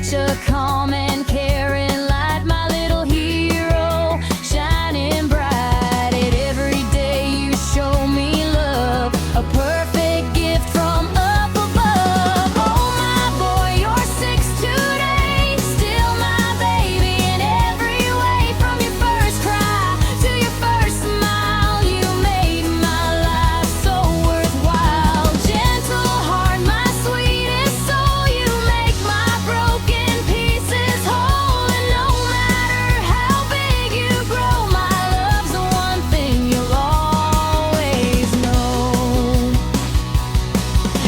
such a calm and caring light, my little hero, shining bright. And every day you show me love, a perfect gift from up above. Oh my boy, you're 6 today, still my baby in every way. From your first cry to your first smile, you made my life so worthwhile. Gentle heart, my sweetest soul, you make my broken pieces whole. And no matter how big you grow, my love's the one thing you'll always know.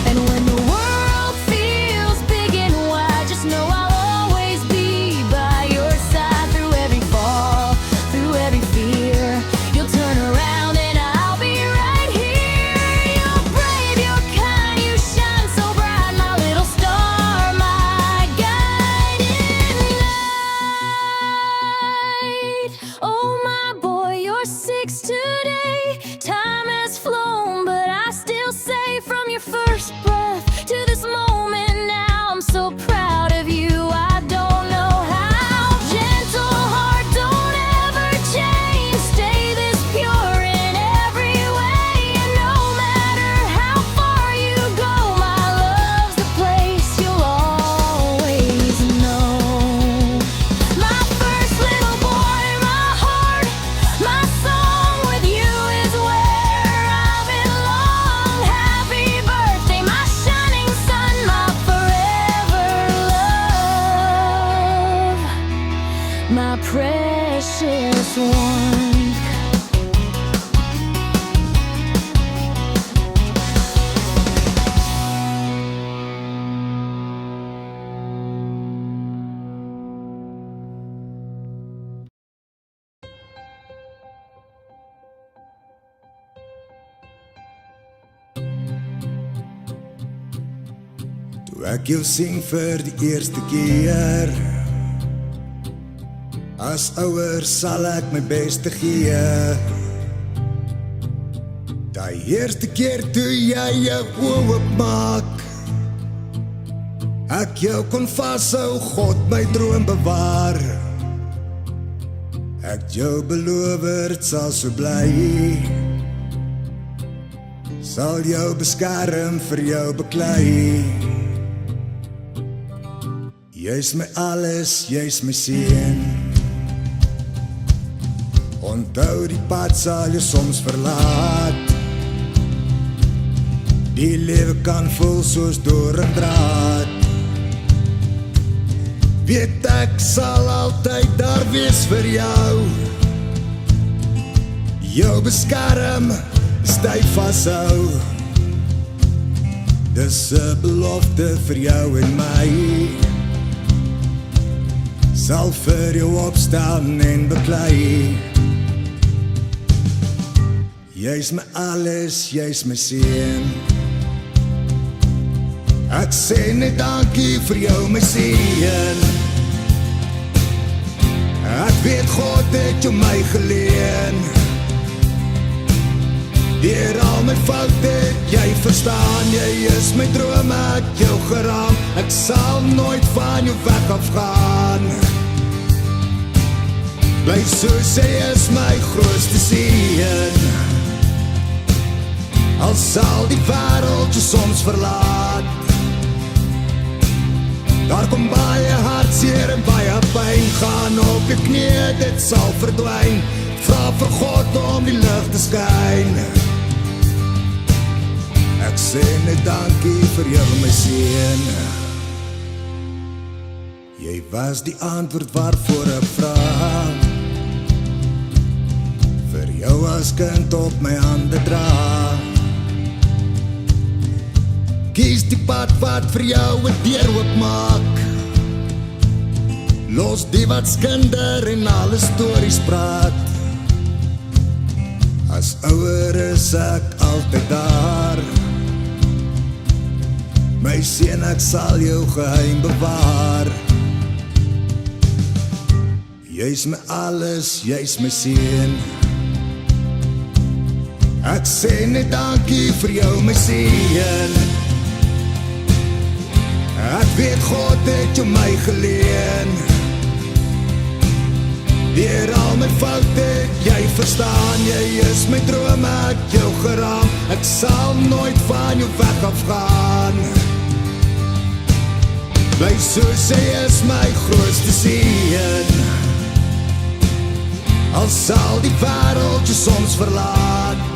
And when the world feels big and wide, just know I'll always be by your side. Through every fall, through every fear, you'll turn around and I'll be right here. You're brave, you're kind, you shine so bright, my little star, my guiding light. Oh my boy, you're 6 today. Time has flown, but I still say, from your first breath to this moment now, I'm so proud of you. I don't know how. Gentle heart, don't ever change. Stay this pure in every way. And no matter how far you go, my love's the place you'll always know. My first little boy, my heart, my song with you is where I belong. Happy birthday, my shining sun, my forever love, my precious one. Toe ek jou sien vir die eerste keer, as ouer sal ek my beste gee. Die eerste keer toe jy jou oë oopmaak, ek jou kon vashou, God my droom bewaar. Ek jou beloof, het sal so bly, sal jou beskerm, vir jou beklei. Jy's my alles, jy's my seën. Onthou die pad sal jy soms verlaat. Die lewe kan voel soos door 'n draad. Weet ek sal altyd daar wees vir jou. Jou beskerm, styf vashou. Dis 'n belofte vir jou en my. Sal vir jou opstaan en beklei. Jy's my alles, jy's my seën. Ek sê net dankie vir jou my seën. Ek weet God het jou my geleen. Deur al my foute, jy verstaan, jy is my droom, ek jou geraam. Ek sal nooit van jou weg afgaan. Bly soos jy is my grootste seën. Al sal die wêreld jou soms verlaat. Daar kom baie hartseer en baie pyn. Gaan op jou knieë, dit sal verdwyn. Vra vir God om die lig te skyn. Ek sê net dankie vir jou my seën. Jy was die antwoord waarvoor ek vra. Vir jou as kind op my hande dra. Kies die pad wat vir jou 'n deur oopmaak. Los die wat skinder en alle stories praat. As ouer is ek altyd daar. My seun, ek sal jou geheim bewaar. Jy's my alles, jy's my seun. Ek sê net dankie vir jou my seun. Ek weet God het jou my geleen. Deur al my foute het jy verstaan. Jy is my droom, ek jou geraam. Ek sal nooit van jou weg afgaan. Bly soos jy is my grootste seën. Al sal die wêreld jou soms verlaat.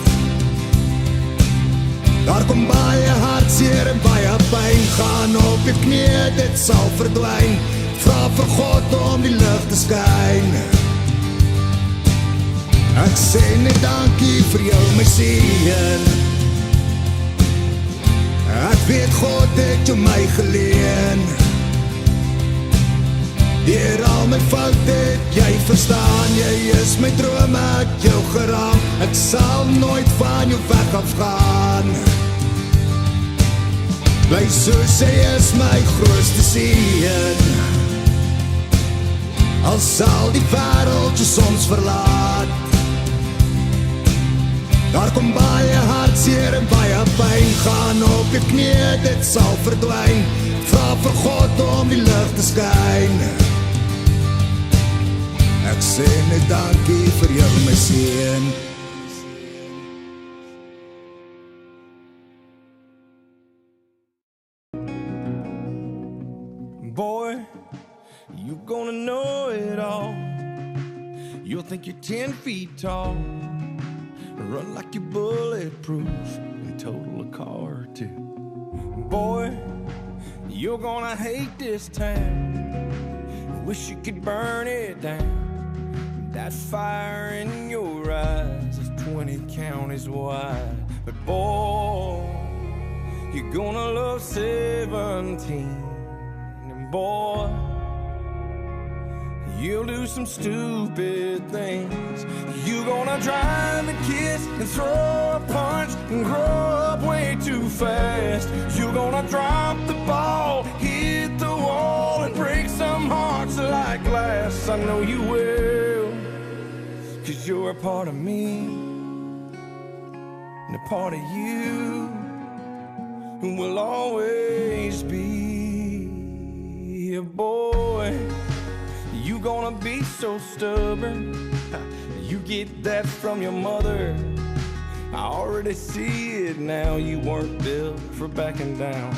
Daar kom baie hartseer en baie pyn. Gaan op jou knie, dit sal verdwyn. Vra vir God om die lig te skyn. Ek sê net dankie vir jou my seën. Ek weet God het jou my geleen. Deur al my foute het jy verstaan. Jy is my droom, ek jou geraam. Ek sal nooit van jou weg afgaan. Bly soos jy is my grootste seën. Al sal die wêreld jou soms verlaat. Daar kom baie hartseer en baie pyn. Gaan op jou knie, dit sal verdwyn. Vra vir God om die lig te skyn. Ek sê net dankie vir jou my seën. Boy, you're gonna know it all. You'll think you're 10 feet tall. Run like you're bulletproof and total a car or two. Boy, you're gonna hate this town. Wish you could burn it down. That fire in your eyes is 20 counties wide. But boy, you're gonna love 17. And boy, you'll do some stupid things. You're gonna drive and kiss and throw a punch and grow up way too fast. You're gonna drop the ball, hit the wall, and break some hearts like glass. I know you will, 'cause you're a part of me, and a part of you will always be. A boy, you gonna be so stubborn. You get that from your mother. I already see it now. You weren't built for backing down.